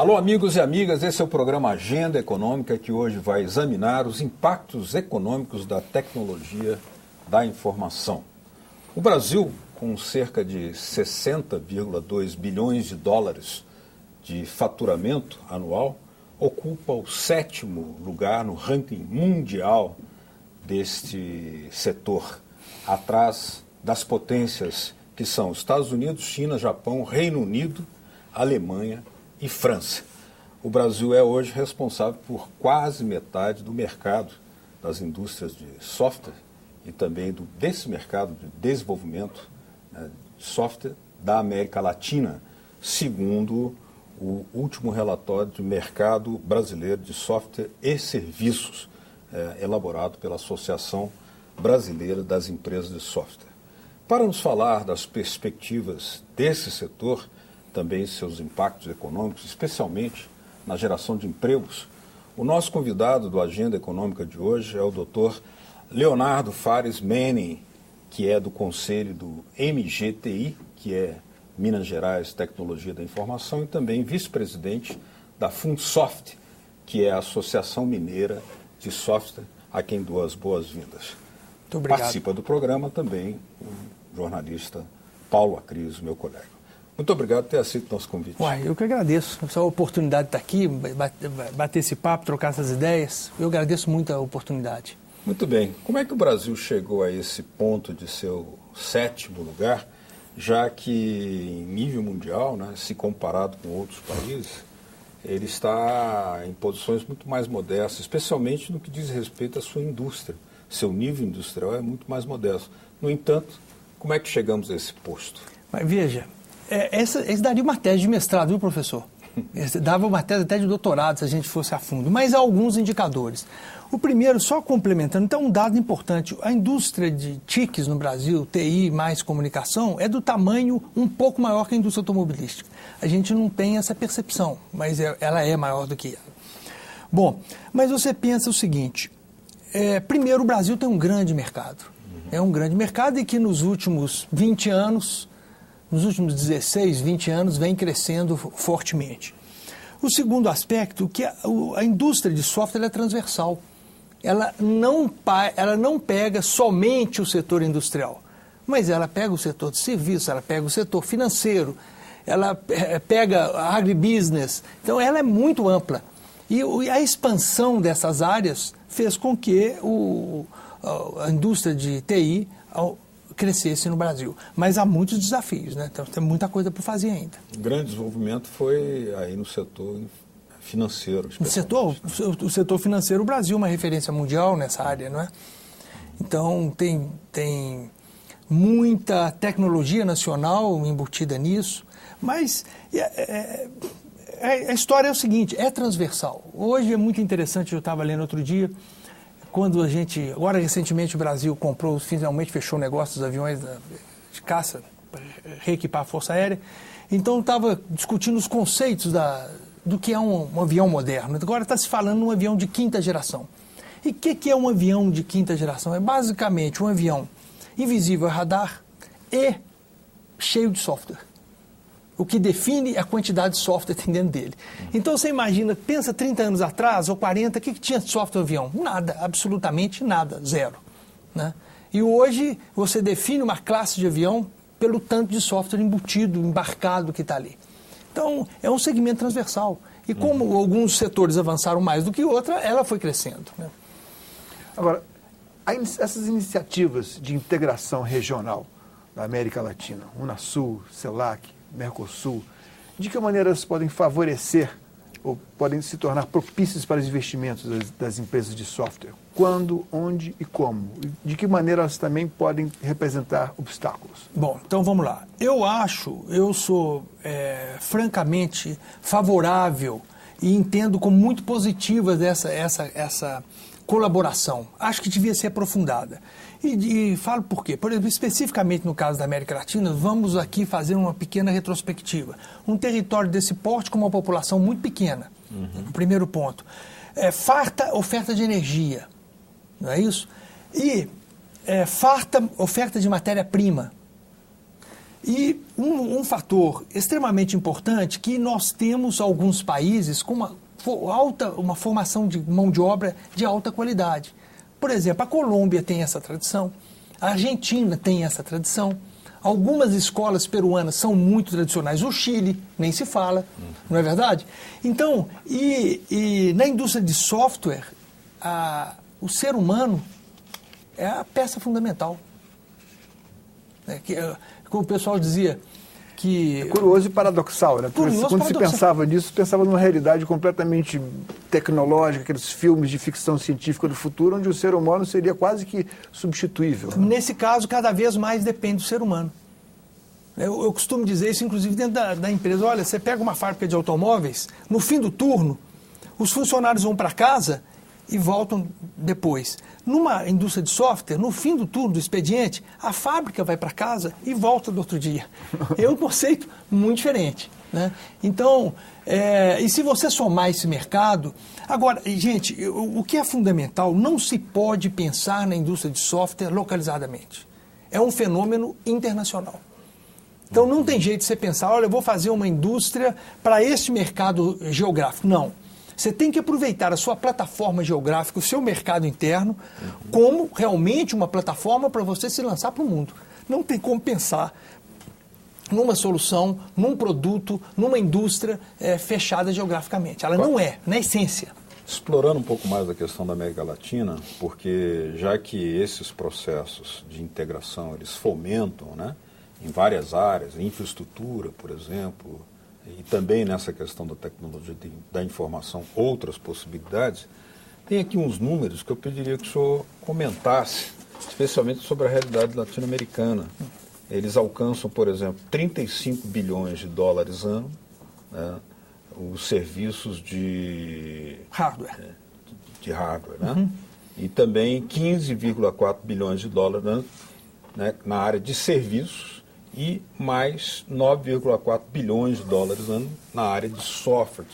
Alô, amigos e amigas, esse é o programa Agenda Econômica, que hoje vai examinar os impactos econômicos da tecnologia da informação. O Brasil, com cerca de 60,2 bilhões de dólares de faturamento anual, ocupa o 7º lugar no ranking mundial deste setor, atrás das potências que são Estados Unidos, China, Japão, Reino Unido, Alemanha e França. O Brasil é hoje responsável por quase metade do mercado das indústrias de software e também desse mercado de desenvolvimento de software da América Latina, segundo o último relatório de mercado brasileiro de software e serviços, elaborado pela Associação Brasileira das Empresas de Software. Para nos falar das perspectivas desse setor, também seus impactos econômicos, especialmente na geração de empregos, o nosso convidado do Agenda Econômica de hoje é o Dr. Leonardo Fares Manning, que é do Conselho do MGTI, que é Minas Gerais Tecnologia da Informação, e também vice-presidente da Funsoft, que é a Associação Mineira de Software, a quem dou as boas-vindas. Muito obrigado. Participa do programa também o jornalista Paulo Acris, meu colega. Muito obrigado por ter aceito nosso convite. Eu que agradeço. Essa oportunidade de estar aqui, bater esse papo, trocar essas ideias. Eu agradeço muito a oportunidade. Muito bem. Como é que o Brasil chegou a esse ponto de seu 7º lugar, já que em nível mundial, se comparado com outros países, ele está em posições muito mais modestas, especialmente no que diz respeito à sua indústria. Seu nível industrial é muito mais modesto. No entanto, como é que chegamos a esse posto? Mas veja, esse daria uma tese de mestrado, viu, professor? Dava uma tese até de doutorado, se a gente fosse a fundo. Mas há alguns indicadores. O primeiro, só complementando, então um dado importante. A indústria de TICs no Brasil, TI mais comunicação, é do tamanho um pouco maior que a indústria automobilística. A gente não tem essa percepção, mas ela é maior do que ela. Bom, mas você pensa o seguinte, primeiro o Brasil tem um grande mercado. É um grande mercado e que nos últimos 20 anos... nos últimos 16, 20 anos, vem crescendo fortemente. O segundo aspecto é que a indústria de software é transversal. Ela não pega somente o setor industrial, mas ela pega o setor de serviços, ela pega o setor financeiro, ela pega agribusiness. Então, ela é muito ampla. E a expansão dessas áreas fez com que a indústria de TI crescesse no Brasil. Mas há muitos desafios, Então tem muita coisa para fazer ainda. O grande desenvolvimento foi aí no setor financeiro. O setor financeiro, o Brasil é uma referência mundial nessa área, não é? Então tem muita tecnologia nacional embutida nisso, mas a história é o seguinte, é transversal. Hoje é muito interessante, eu estava lendo outro dia, quando agora recentemente o Brasil finalmente fechou o negócio dos aviões de caça, para reequipar a Força Aérea, então estava discutindo os conceitos do que é um avião moderno. Agora está se falando de um avião de 5ª geração. E o que é um avião de 5ª geração? É basicamente um avião invisível a radar e cheio de software. O que define a quantidade de software que tem dentro dele. Então você imagina, pensa 30 anos atrás, ou 40, o que tinha de software no avião? Nada, absolutamente nada, zero. E hoje você define uma classe de avião pelo tanto de software embutido, embarcado que está ali. Então é um segmento transversal. E como alguns setores avançaram mais do que outros, ela foi crescendo. Agora, essas iniciativas de integração regional da América Latina, Unasul, CELAC, Mercosul, de que maneira elas podem favorecer ou podem se tornar propícias para os investimentos das empresas de software? Quando, onde e como? De que maneira elas também podem representar obstáculos? Bom, então vamos lá. Eu sou francamente favorável e entendo como muito positiva essa colaboração. Acho que devia ser aprofundada. E falo por quê. Por exemplo, especificamente no caso da América Latina, vamos aqui fazer uma pequena retrospectiva. Um território desse porte com uma população muito pequena. Primeiro ponto. Farta oferta de energia, não é isso? E farta oferta de matéria-prima. E um fator extremamente importante que nós temos alguns países com uma formação de mão de obra de alta qualidade. Por exemplo, a Colômbia tem essa tradição, a Argentina tem essa tradição, algumas escolas peruanas são muito tradicionais, o Chile nem se fala, não é verdade? Então, e na indústria de software, o ser humano é a peça fundamental. Como o pessoal dizia que... É curioso e paradoxal, né? Porque quando se pensava nisso, pensava numa realidade completamente tecnológica, aqueles filmes de ficção científica do futuro, onde o ser humano seria quase que substituível. Né? Nesse caso, cada vez mais depende do ser humano. Eu costumo dizer isso, inclusive, dentro da empresa. Olha, você pega uma fábrica de automóveis, no fim do turno, os funcionários vão para casa e voltam depois. Numa indústria de software, no fim do turno do expediente, a fábrica vai para casa e volta do outro dia. É um conceito muito diferente. Né? Então, e se você somar esse mercado... Agora, gente, o que é fundamental, não se pode pensar na indústria de software localizadamente. É um fenômeno internacional. Então, não tem jeito de você pensar, olha, eu vou fazer uma indústria para este mercado geográfico. Não. Você tem que aproveitar a sua plataforma geográfica, o seu mercado interno, como realmente uma plataforma para você se lançar para o mundo. Não tem como pensar numa solução, num produto, numa indústria fechada geograficamente. Ela não é, na essência. Explorando um pouco mais a questão da América Latina, porque já que esses processos de integração, eles fomentam, né, em várias áreas, infraestrutura, por exemplo, e também nessa questão da tecnologia da informação, outras possibilidades, tem aqui uns números que eu pediria que o senhor comentasse, especialmente sobre a realidade latino-americana. Eles alcançam, por exemplo, 35 bilhões de dólares ano, né, os serviços de hardware, né? E também 15,4 bilhões de dólares ano, né, na área de serviços, e mais 9,4 bilhões de dólares ano na área de software.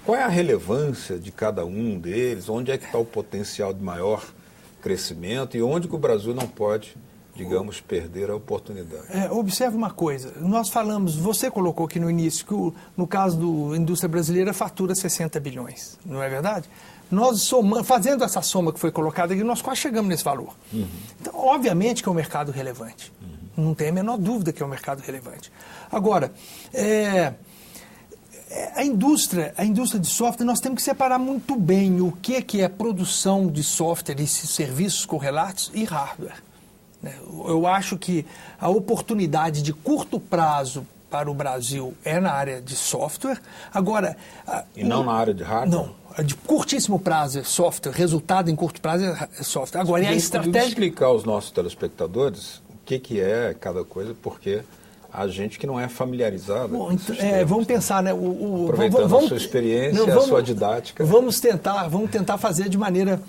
Qual é a relevância de cada um deles? Onde é que está o potencial de maior crescimento e onde que o Brasil não pode, digamos, perder a oportunidade? Observe uma coisa, nós falamos, você colocou aqui no início que no caso da indústria brasileira fatura 60 bilhões, não é verdade? Nós fazendo essa soma que foi colocada aqui, nós quase chegamos nesse valor. Então, obviamente que é um mercado relevante. Não tem a menor dúvida que é um mercado relevante. Agora, a indústria de software, nós temos que separar muito bem o que é produção de software e serviços correlatos e hardware. Eu acho que a oportunidade de curto prazo para o Brasil é na área de software. Agora... E não na área de hardware? Não. De curtíssimo prazo é software, resultado em curto prazo é software. Agora, e a estratégia... explicar aos nossos telespectadores o que é cada coisa, porque a gente que não é familiarizado. Bom, então, vamos pensar, né? Aproveitando a sua experiência e a sua didática. Vamos tentar fazer de maneira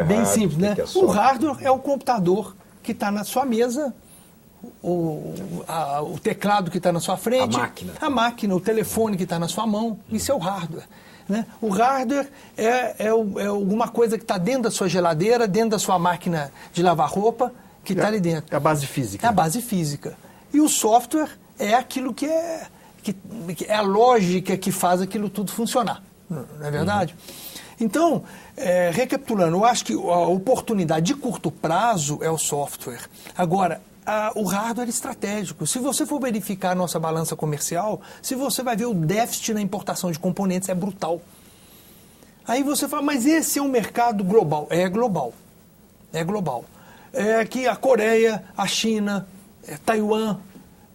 bem simples, né? O hardware é o computador que está na sua mesa, o teclado que está na sua frente, a máquina, o telefone que está na sua mão, isso é o hardware. Né? O hardware é alguma coisa que está dentro da sua geladeira, dentro da sua máquina de lavar roupa, que está ali dentro. É a base física. É a base física. E o software é aquilo que é a lógica que faz aquilo tudo funcionar. Não é verdade? Então, recapitulando, eu acho que a oportunidade de curto prazo é o software. Agora, o hardware é estratégico. Se você for verificar a nossa balança comercial, se você vai ver o déficit na importação de componentes, é brutal. Aí você fala, mas esse é um mercado global. É global. É global. Que a Coreia, a China, Taiwan,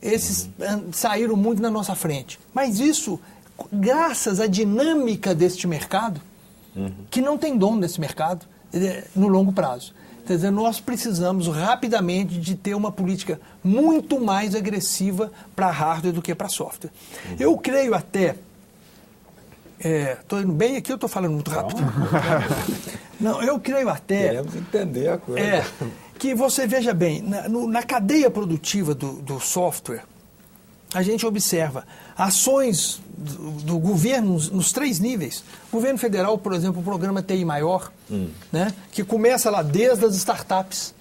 esses saíram muito na nossa frente. Mas isso, graças à dinâmica deste mercado, que não tem dono nesse mercado, no longo prazo. Quer dizer, nós precisamos rapidamente de ter uma política muito mais agressiva para hardware do que para software. Eu creio até... Estou indo bem aqui ou estou falando muito rápido? Não, eu creio até... Queremos entender a coisa. Que você veja bem, na cadeia produtiva do software, a gente observa ações do governo nos 3 níveis. O governo federal, por exemplo, o programa TI Maior, né, que começa lá desde as startups,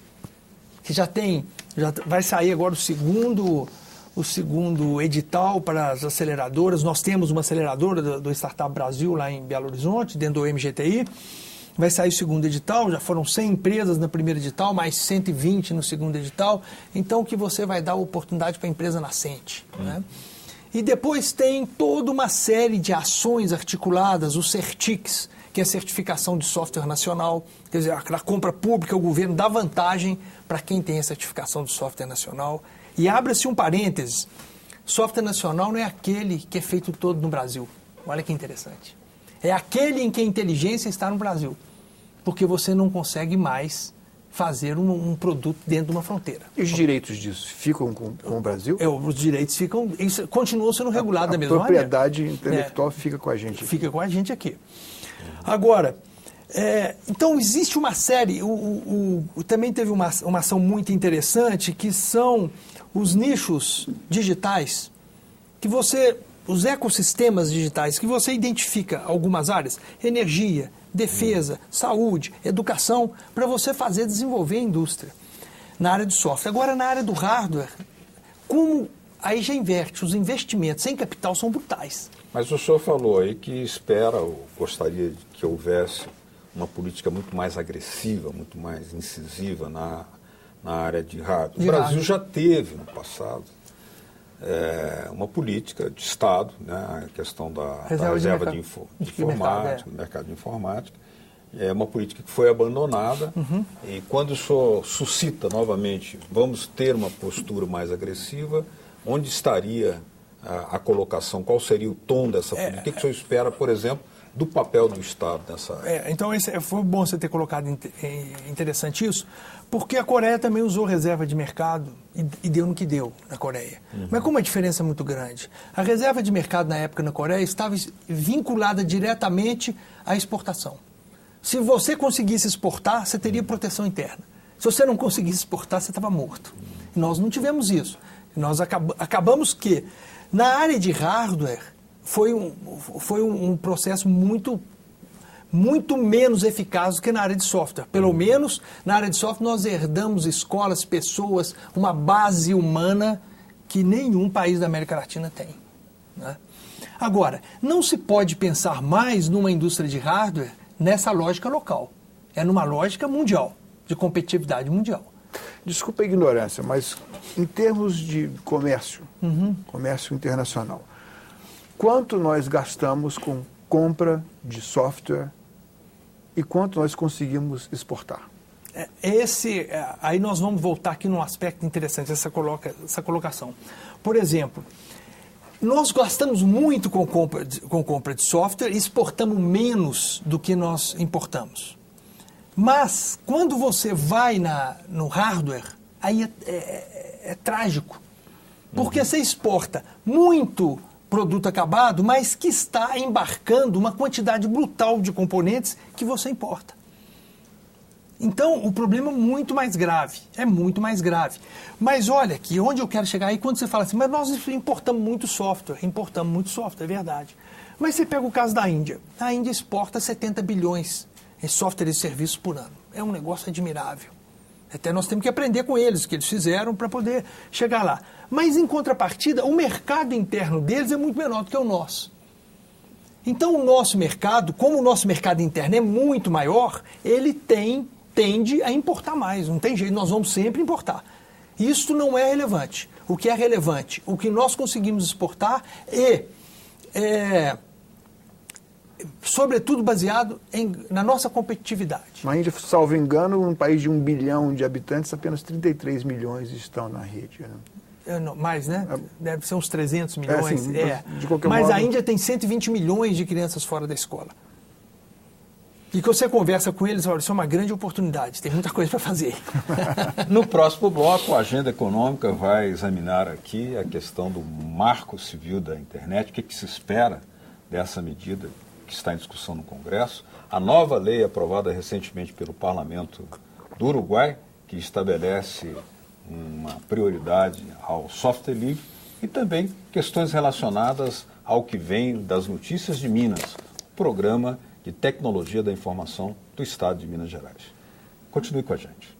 que já vai sair agora o edital para as aceleradoras. Nós temos uma aceleradora do Startup Brasil lá em Belo Horizonte, dentro do MGTI. Vai sair o segundo edital, já foram 100 empresas no primeiro edital, mais 120 no segundo edital. Então, que você vai dar oportunidade para a empresa nascente. Né? E depois tem toda uma série de ações articuladas, o CERTIX, que é a certificação de software nacional. Quer dizer, a compra pública, o governo dá vantagem para quem tem a certificação de software nacional. E abre-se um parênteses, software nacional não é aquele que é feito todo no Brasil. Olha que interessante. É aquele em que a inteligência está no Brasil, porque você não consegue mais fazer um produto dentro de uma fronteira. E os direitos disso ficam com o Brasil? Os direitos ficam, isso continua sendo regulado da mesma maneira. A propriedade intelectual fica com a gente aqui. Fica com a gente aqui. Agora, então existe uma série, também teve uma ação muito interessante, que são os nichos digitais, que os ecossistemas digitais, que você identifica algumas áreas, energia, defesa, saúde, educação, para você desenvolver a indústria na área de software. Agora, na área do hardware, aí já inverte, os investimentos em capital são brutais. Mas o senhor falou aí que espera, ou gostaria que houvesse uma política muito mais agressiva, muito mais incisiva na área de hardware. O Brasil já teve no passado uma política de Estado, né, a questão da reserva de informática, do mercado de informática. É uma política que foi abandonada e quando o senhor suscita novamente, vamos ter uma postura mais agressiva, onde estaria a colocação, qual seria o tom dessa política? O que o senhor espera, por exemplo, do papel do Estado nessa área? Então, foi bom você ter colocado interessante isso, porque a Coreia também usou reserva de mercado e deu no que deu na Coreia. Mas com uma diferença muito grande. A reserva de mercado na época na Coreia estava vinculada diretamente à exportação. Se você conseguisse exportar, você teria proteção interna. Se você não conseguisse exportar, você estava morto. Nós não tivemos isso. Nós acabamos que, na área de hardware, foi um processo muito menos eficaz do que na área de software. Pelo menos, na área de software, nós herdamos escolas, pessoas, uma base humana que nenhum país da América Latina tem. Né? Agora, não se pode pensar mais numa indústria de hardware nessa lógica local. É numa lógica mundial, de competitividade mundial. Desculpa a ignorância, mas em termos de comércio, comércio internacional, quanto nós gastamos com compra de software e quanto nós conseguimos exportar? Aí nós vamos voltar aqui num aspecto interessante, essa colocação. Por exemplo, nós gastamos muito com compra de software e exportamos menos do que nós importamos. Mas, quando você vai no hardware, aí é trágico. Porque você exporta muito produto acabado, mas que está embarcando uma quantidade brutal de componentes que você importa. Então, o problema é muito mais grave. É muito mais grave. Mas olha aqui, onde eu quero chegar aí, quando você fala assim, mas nós importamos muito software, é verdade. Mas você pega o caso da Índia. A Índia exporta 70 bilhões em software e serviços por ano. É um negócio admirável. Até nós temos que aprender com eles, o que eles fizeram para poder chegar lá. Mas, em contrapartida, o mercado interno deles é muito menor do que o nosso. Então, o nosso mercado, como o nosso mercado interno é muito maior, ele tende a importar mais. Não tem jeito, nós vamos sempre importar. Isso não é relevante. O que é relevante, o que nós conseguimos exportar sobretudo baseado na nossa competitividade. Na Índia, salvo engano, um país de 1 bilhão de habitantes, apenas 33 milhões estão na rede. Né? Mais, né? Deve ser uns 300 milhões. Assim, de qualquer Mas modo... a Índia tem 120 milhões de crianças fora da escola. E que você conversa com eles, olha, isso é uma grande oportunidade, tem muita coisa para fazer. No próximo bloco, a Agenda Econômica vai examinar aqui a questão do marco civil da internet, o que se espera dessa medida que está em discussão no Congresso, a nova lei aprovada recentemente pelo Parlamento do Uruguai, que estabelece uma prioridade ao software livre, e também questões relacionadas ao que vem das notícias de Minas, o programa de tecnologia da informação do Estado de Minas Gerais. Continue com a gente.